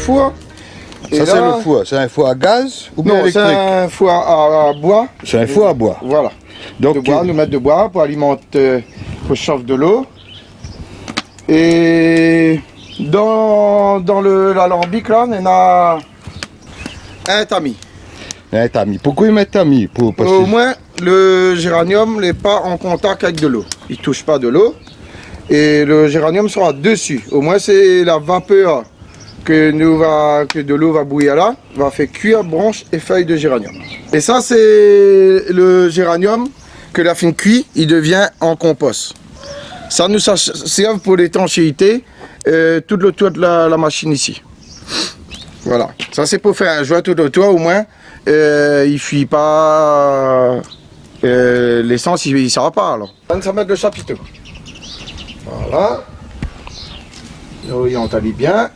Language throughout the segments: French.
four. Et ça, c'est le four. C'est un four à gaz ou bien électrique? Non, c'est un four à bois. C'est un four à bois. Voilà. Donc, de bois, nous mettre de bois pour alimenter, pour chauffer de l'eau. Et dans l'alambic, là, on a un tamis. Un tamis. Pourquoi ils mettent tamis? Au moins, le géranium n'est pas en contact avec de l'eau. Il ne touche pas de l'eau. Et le géranium sera dessus. Au moins, c'est la vapeur que de l'eau va bouillir là, va faire cuire branches et feuilles de géranium. Et ça, c'est le géranium que la fin cuit, il devient en compost. Ça nous sert pour l'étanchéité tout le toit de la machine ici. Voilà. Ça, c'est pour faire un joint tout le toit, au moins, il ne fuit pas l'essence, il ne sera pas alors. On va mettre le chapiteau. Voilà. On talit bien.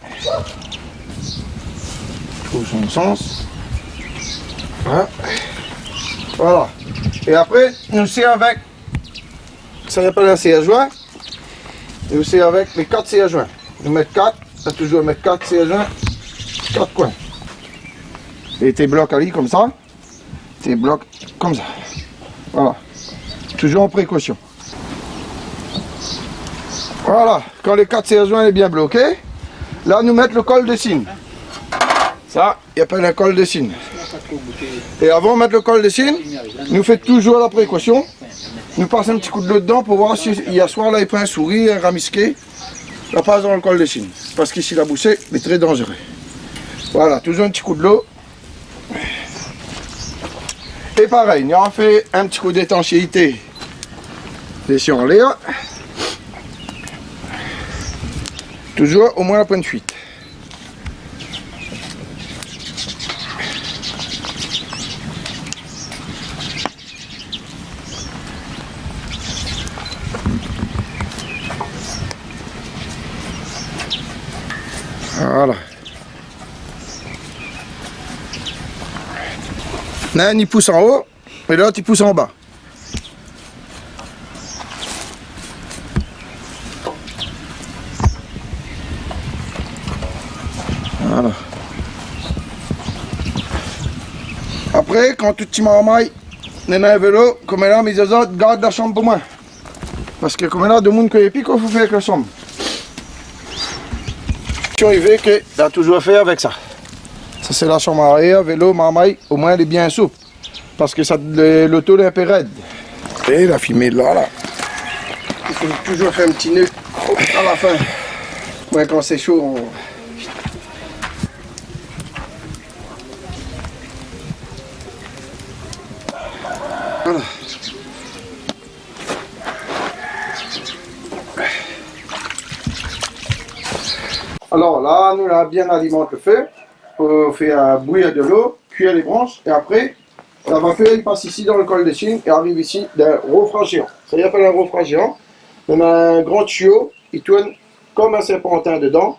Trouve son sens. Voilà. Et après, nous c'est avec, ça s'appelle un CA joint. Nous c'est avec les 4 CA joints. Nous mettons 4, on toujours mettre 4 CA joints, 4 coins. Et tes blocs à lit comme ça. Tes blocs comme ça. Voilà. Toujours en précaution. Voilà, quand les 4 CA joints est bien bloqué, là nous mettons le col de cygne. Ça, il appelle un col de cygne. Et avant de mettre le col de cygne, nous faisons toujours la précaution. Nous passons un petit coup de l'eau dedans pour voir s'il y a soit là il prend un souris, un ramisqué. La passe dans le col de cygne. Parce qu'ici la bouchée est très dangereuse. Voilà, toujours un petit coup de l'eau. Et pareil, nous avons fait un petit coup d'étanchéité. Laissez en l'air. Toujours au moins la pointe de fuite. Voilà. L'un il pousse en haut et l'autre il pousse en bas. Voilà. Après, quand tout petit marmaille, on a un vélo, comme là, mes autres, garde la chambre pour moi. Parce que comme là, de monde qui est pique, il faut faire avec la chambre. Je suis arrivé qu'il a toujours fait avec ça. Ça, c'est la chambre arrière, vélo, marmaille, au moins elle est bien souple. Parce que l'auto est un peu raide. Et la fumée de là. Il faut toujours faire un petit nœud à la fin. Ouais, quand c'est chaud, on... Voilà. Alors là, nous là bien alimente le feu. On fait bouillir de l'eau, cuire les branches et après, la vapeur il passe ici dans le col de cygne et arrive ici d'un refroid géant. Ça s'appelle un refroid géant. On a un grand tuyau, il tourne comme un serpentin dedans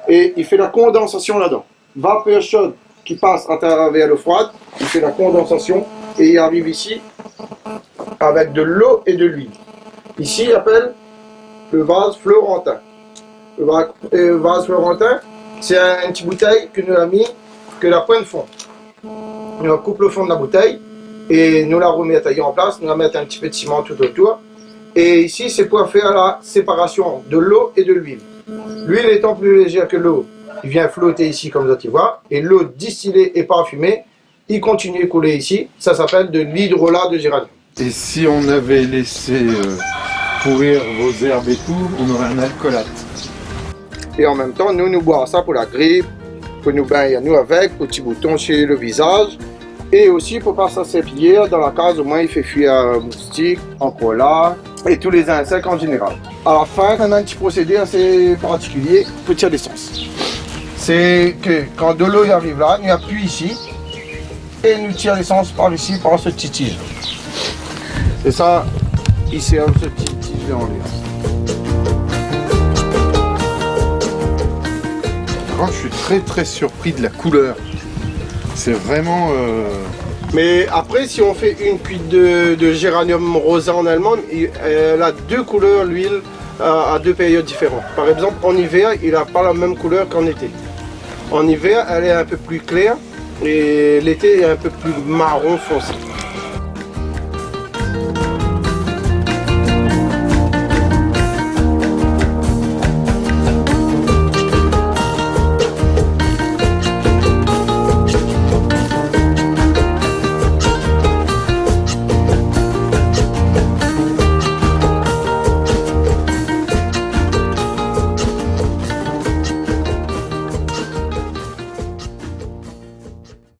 et il fait la condensation là-dedans. Vapeur chaude qui passe à travers l'eau froide, il fait la condensation et il arrive ici avec de l'eau et de l'huile. Ici, il appelle le vase florentin. Le vase florentin, c'est une petite bouteille que nous avons mis, que la pointe fond. Nous coupe le fond de la bouteille et nous la remettons en place. Nous la mettons un petit peu de ciment tout autour. Et ici, c'est pour faire la séparation de l'eau et de l'huile. L'huile étant plus légère que l'eau, il vient flotter ici comme vous voyez. Et l'eau distillée et parfumée, il continue à couler ici. Ça s'appelle de l'hydrolat de géranium. Et si on avait laissé pourrir vos herbes et tout, on aurait un alcoolate. Et en même temps, nous boire ça pour la grippe, pour nous baigner nous avec, petits boutons chez le visage. Et aussi pour pas s'asservir dans la case, au moins il fait fuir un moustique, un koala et tous les insectes en général. À la fin, on a un petit procédé assez particulier pour tirer l'essence. C'est que quand de l'eau arrive là, nous appuie ici et nous tire l'essence par ici, par ce petit tige. C'est ça, ici, ce petit tige en l'air. Je suis très surpris de la couleur. C'est vraiment... Mais après, si on fait une cuite de géranium rosa en Allemagne, elle a deux couleurs, l'huile, à deux périodes différentes. Par exemple, en hiver, il n'a pas la même couleur qu'en été. En hiver, elle est un peu plus claire et l'été est un peu plus marron foncé.